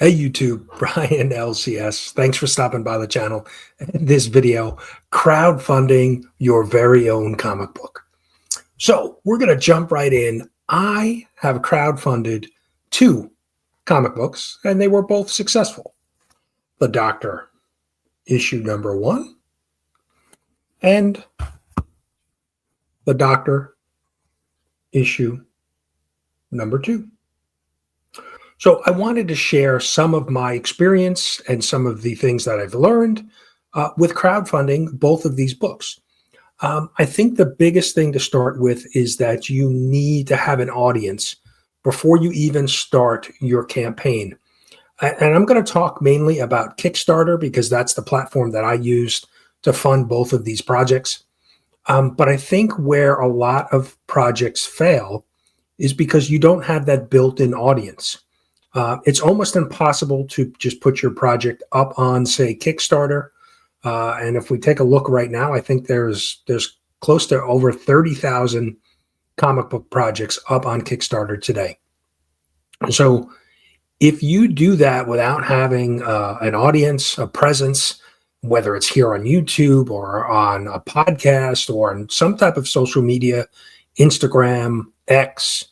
Hey YouTube, Brian LCS. Thanks for stopping by the channel. In this video, crowdfunding your very own comic book. So we're going to jump right in. I have crowdfunded 2 comic books, and they were both successful. The Doctor, issue number 1, and The Doctor, issue number 2. So I wanted to share some of my experience and some of the things that I've learned with crowdfunding both of these books. I think the biggest thing to start with is that you need to have an audience before you even start your campaign. And I'm going to talk mainly about Kickstarter because that's the platform that I used to fund both of these projects. But I think where a lot of projects fail is because you don't have that built-in audience. It's almost impossible to just put your project up on, say, Kickstarter. And if we take a look right now, I think there's close to over 30,000 comic book projects up on Kickstarter today. So if you do that without having an audience, a presence, whether it's here on YouTube or on a podcast or on some type of social media, Instagram, X,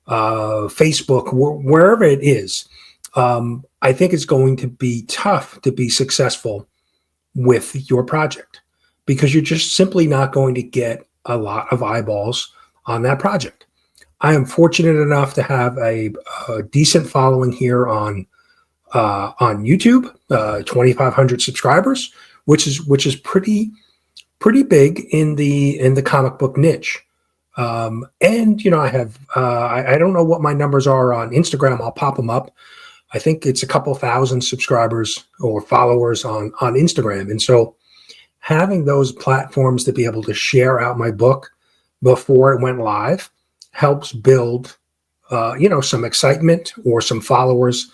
Facebook, wherever it is, I think it's going to be tough to be successful with your project because you're just simply not going to get a lot of eyeballs on that project. I am fortunate enough to have a decent following here on YouTube, 2,500 subscribers, which is pretty big in the comic book niche. And I have I don't know what my numbers are on Instagram. I'll pop them up. I think it's a couple thousand subscribers or followers on Instagram. And so having those platforms to be able to share out my book before it went live helps build some excitement or some followers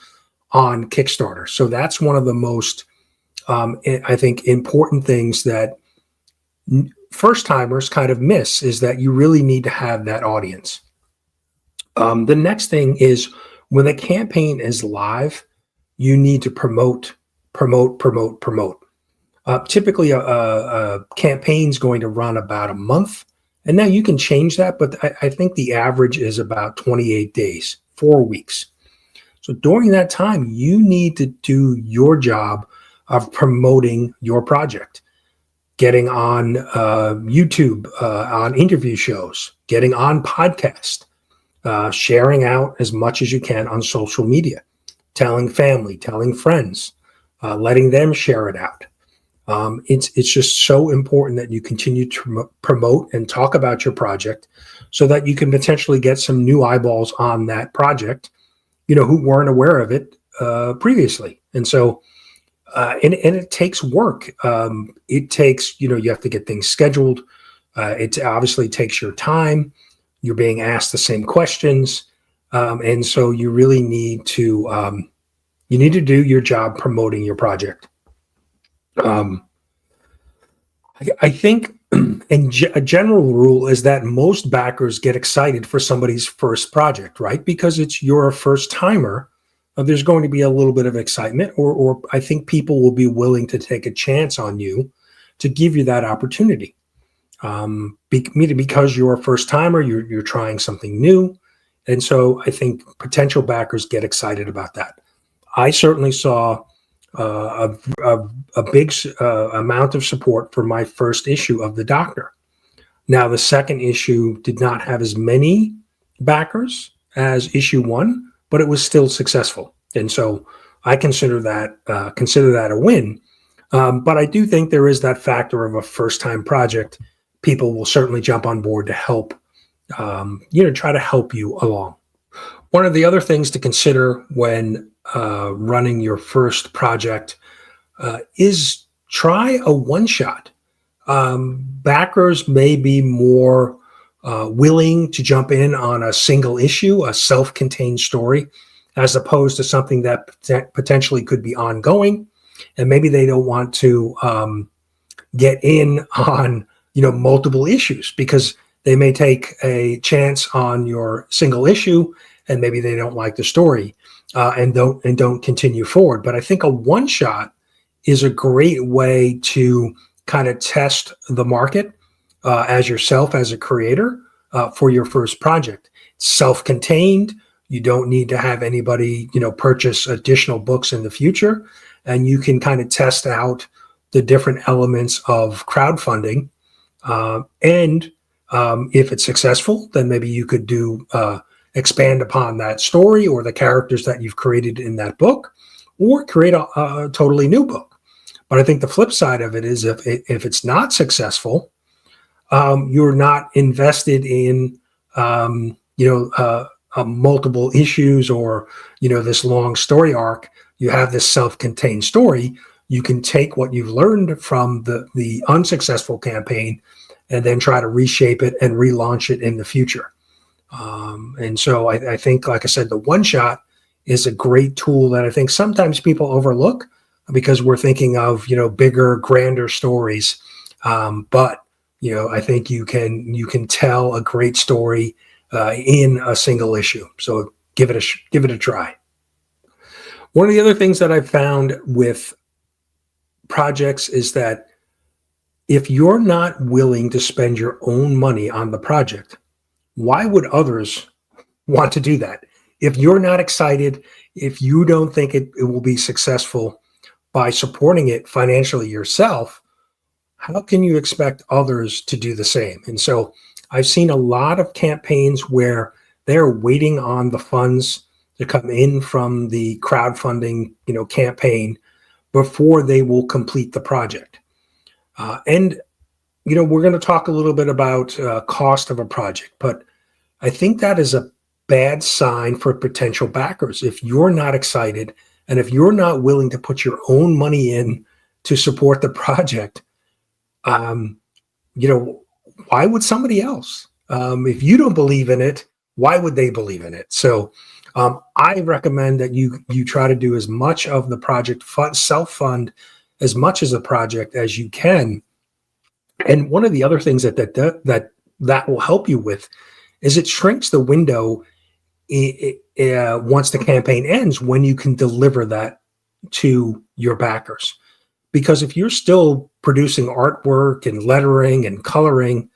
on Kickstarter. So that's one of the most I think important things that first timers kind of miss, is that you really need to have that audience. The next thing is when the campaign is live, you need to promote. Typically a campaign's going to run about a month, and now you can change that, but I think the average is about 28 days, 4 weeks. So during that time, you need to do your job of promoting your project. Getting on YouTube, on interview shows, getting on podcast, sharing out as much as you can on social media, telling family, telling friends, letting them share it out. It's just so important that you continue to promote and talk about your project so that you can potentially get some new eyeballs on that project, who weren't aware of it previously. And so and it takes work. It takes, you have to get things scheduled. It obviously takes your time. You're being asked the same questions. And so you really need to, do your job promoting your project. I think a general rule is that most backers get excited for somebody's first project, right? Because it's your first timer. There's going to be a little bit of excitement, or I think people will be willing to take a chance on you to give you that opportunity. Because you're a first timer, you're trying something new. And so I think potential backers get excited about that. I certainly saw a big amount of support for my first issue of The Doctor. Now, the second issue did not have as many backers as issue 1, but it was still successful. And so I consider that a win. But I do think there is that factor of a first-time project. People will certainly jump on board to help, try to help you along. One of the other things to consider when running your first project is try a one-shot. Backers may be more willing to jump in on a single issue, a self-contained story, as opposed to something that potentially could be ongoing. And maybe they don't want to get in on, multiple issues because they may take a chance on your single issue and maybe they don't like the story. and don't continue forward. But I think a one shot is a great way to kind of test the market as yourself as a creator for your first project. Self-contained. You don't need to have anybody, purchase additional books in the future, and you can kind of test out the different elements of crowdfunding. And if it's successful, then maybe you could do expand upon that story or the characters that you've created in that book, or create a totally new book. But I think the flip side of it is if it's not successful, you're not invested in multiple issues or this long story arc. You have this self-contained story. You can take what you've learned from the unsuccessful campaign and then try to reshape it and relaunch it in the future. And so I think, like I said, the one shot is a great tool that I think sometimes people overlook because we're thinking of bigger, grander stories. But I think you can tell a great story in a single issue. So give it a try. One of the other things that I've found with projects is that if you're not willing to spend your own money on the project, why would others want to do that? If you're not excited, if you don't think it will be successful by supporting it financially yourself, how can you expect others to do the same? And so I've seen a lot of campaigns where they're waiting on the funds to come in from the crowdfunding, campaign before they will complete the project. And we're going to talk a little bit about cost of a project, but I think that is a bad sign for potential backers. If you're not excited and if you're not willing to put your own money in to support the project, why would somebody else? If you don't believe in it, why would they believe in it? So I recommend that you try to do as much of the project, self-fund as much as the project as you can. And one of the other things that will help you with is it shrinks the window once the campaign ends when you can deliver that to your backers. Because if you're still producing artwork and lettering and coloring,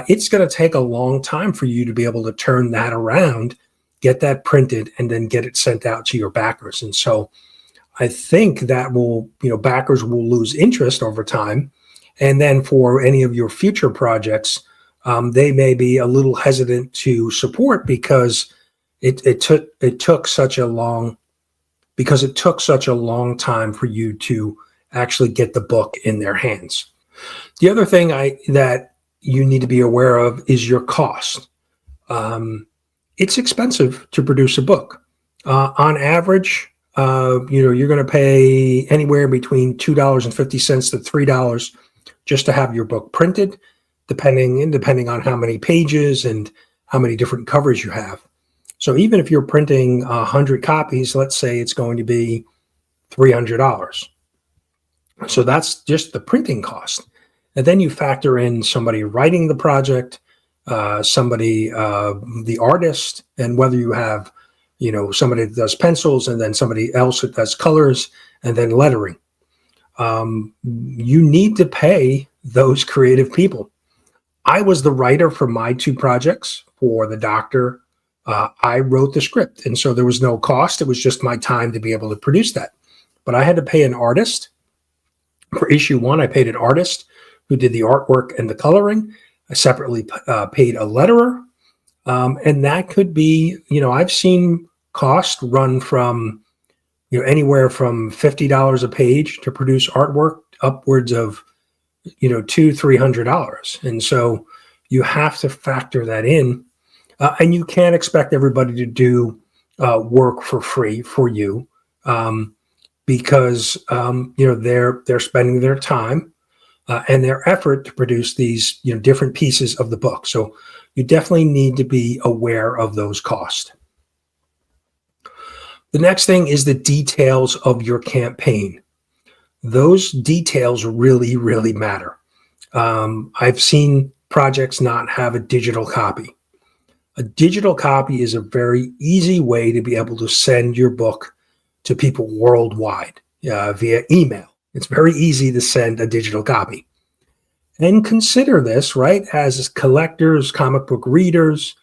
it's going to take a long time for you to be able to turn that around, get that printed, and then get it sent out to your backers. And so I think that backers will lose interest over time. And then for any of your future projects, they may be a little hesitant to support because it took such a long time for you to actually get the book in their hands. The other thing that you need to be aware of is your cost. It's expensive to produce a book. On average, you're going to pay anywhere between $2.50 to $3 just to have your book printed, depending on how many pages and how many different covers you have. So even if you're printing 100 copies, let's say it's going to be $300. So that's just the printing cost. And then you factor in somebody writing the project, the artist, and whether you have, somebody that does pencils and then somebody else that does colors and then lettering. You need to pay those creative people. I was the writer for my two projects. For The Doctor, I wrote the script. And so there was no cost. It was just my time to be able to produce that. But I had to pay an artist. For issue 1, I paid an artist who did the artwork and the coloring. I separately paid a letterer. And that could be, I've seen cost run from, anywhere from $50 a page to produce artwork upwards of, $200-$300. And so you have to factor that in. And you can't expect everybody to do work for free for you because, they're spending their time and their effort to produce these, different pieces of the book. So you definitely need to be aware of those costs. The next thing is the details of your campaign. Those details really, really matter. I've seen projects not have a digital copy. A digital copy is a very easy way to be able to send your book to people worldwide via email. It's very easy to send a digital copy. And consider this, right? As collectors, comic book readers,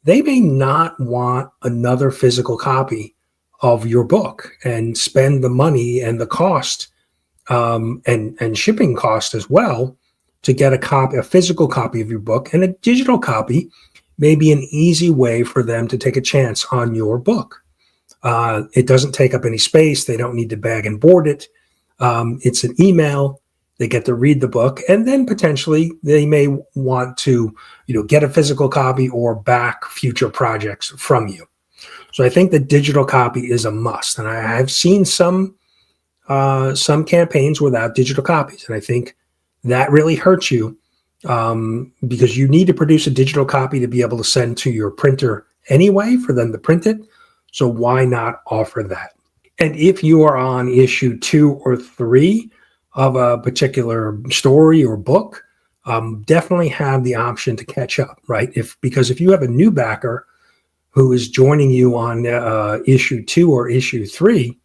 they may not want another physical copy of your book and spend the money and the cost and shipping cost as well to get a physical copy of your book. And a digital copy may be an easy way for them to take a chance on your book. It doesn't take up any space. They don't need to bag and board it. It's an email. They get to read the book, and then potentially they may want to, get a physical copy or back future projects from you. So I think the digital copy is a must, and I have seen some campaigns without digital copies, and I think that really hurts you because you need to produce a digital copy to be able to send to your printer anyway for them to print it. So why not offer that? And if you are on issue 2 or 3 of a particular story or book, definitely have the option to catch up, right? Because if you have a new backer who is joining you on issue 2 or issue 3,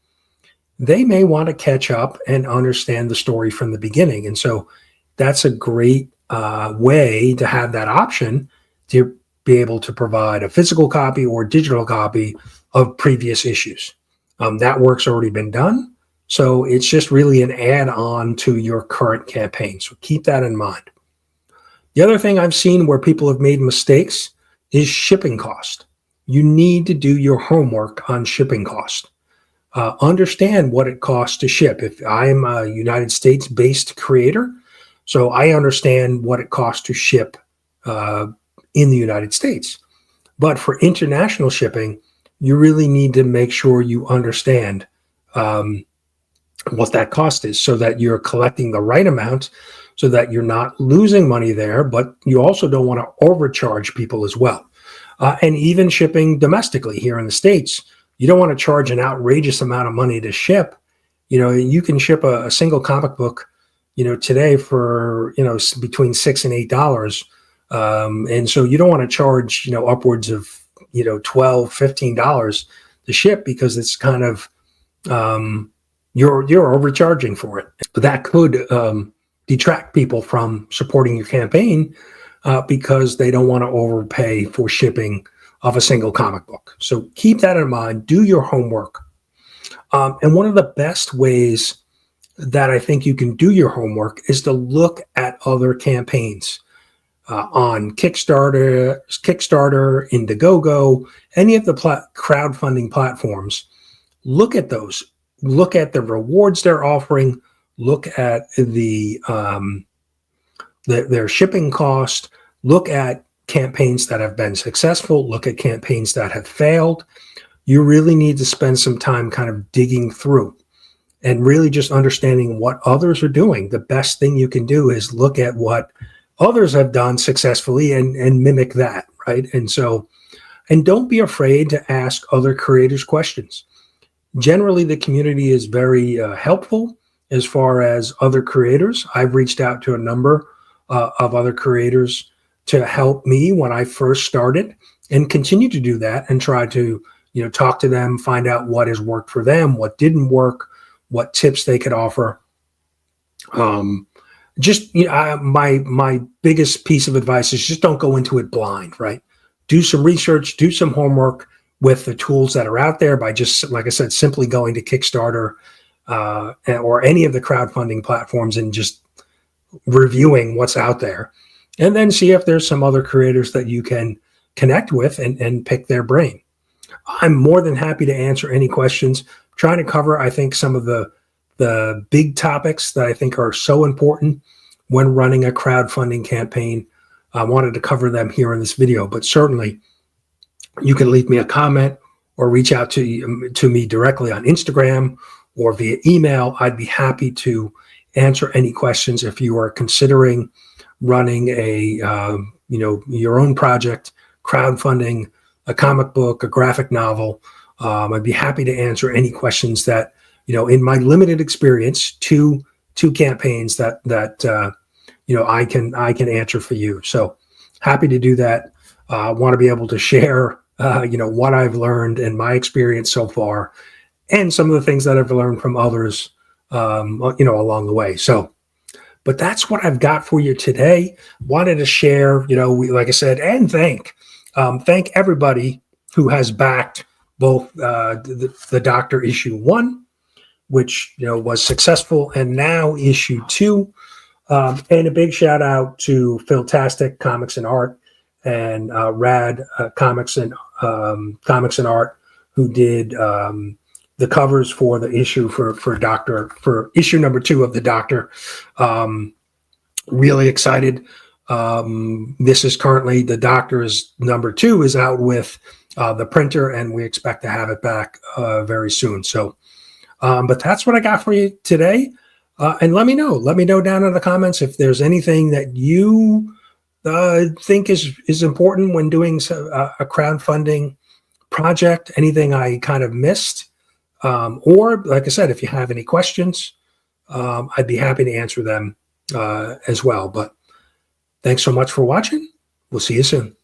they may want to catch up and understand the story from the beginning. And so that's a great way to have that option to be able to provide a physical copy or digital copy of previous issues. That work's already been done. So it's just really an add-on to your current campaign. So keep that in mind. The other thing I've seen where people have made mistakes is shipping cost. You need to do your homework on shipping cost. Understand what it costs to ship. If I'm a United States-based creator, so I understand what it costs to ship in the United States. But for international shipping, you really need to make sure you understand what that cost is so that you're collecting the right amount so that you're not losing money there, but you also don't want to overcharge people as well. And even shipping domestically here in the States, you don't want to charge an outrageous amount of money to ship. You can ship a single comic book, today for, between $6 and $8. And so you don't want to charge, upwards of, $12, $15 to ship because it's kind of, you're overcharging for it. But that could detract people from supporting your campaign because they don't want to overpay for shipping of a single comic book. So keep that in mind. Do your homework. And one of the best ways that I think you can do your homework is to look at other campaigns on Kickstarter, Indiegogo, any of the crowdfunding platforms. Look at those. Look at the rewards they're offering. Look at their shipping cost. Look at campaigns that have been successful. Look at campaigns that have failed. You really need to spend some time kind of digging through and really just understanding what others are doing. The best thing you can do is look at what others have done successfully and mimic that, right? And don't be afraid to ask other creators questions. Generally, the community is very helpful as far as other creators. I've reached out to a number of other creators to help me when I first started and continue to do that and try to, talk to them, find out what has worked for them, what didn't work, what tips they could offer. My biggest piece of advice is just don't go into it blind, right? Do some research, do some homework with the tools that are out there by just, like I said, simply going to Kickstarter or any of the crowdfunding platforms and just reviewing what's out there. And then see if there's some other creators that you can connect with and pick their brain. I'm more than happy to answer any questions. I'm trying to cover, I think, some of the big topics that I think are so important when running a crowdfunding campaign. I wanted to cover them here in this video, but certainly you can leave me a comment or reach out to me directly on Instagram or via email. I'd be happy to answer any questions if you are considering running your own project, crowdfunding, a comic book, a graphic novel. I'd be happy to answer any questions that, in my limited experience, two campaigns that I can answer for you. So happy to do that. I want to be able to share, what I've learned and my experience so far, and some of the things that I've learned from others, along the way. So, but that's what I've got for you today. Wanted to share, like I said, and thank everybody who has backed both the Doctor issue 1, which was successful, and now issue 2. And a big shout out to Philtastic Comics and Art and Rad Comics and Art, who did the covers for the issue for issue number 2 of the Doctor. Really excited. This is currently the Doctor's number 2 is out with the printer, and we expect to have it back very soon. So, but that's what I got for you today. And let me know down in the comments if there's anything that you think is important when doing a crowdfunding project, anything I kind of missed. Or like I said, if you have any questions, I'd be happy to answer them as well. But thanks so much for watching. We'll see you soon.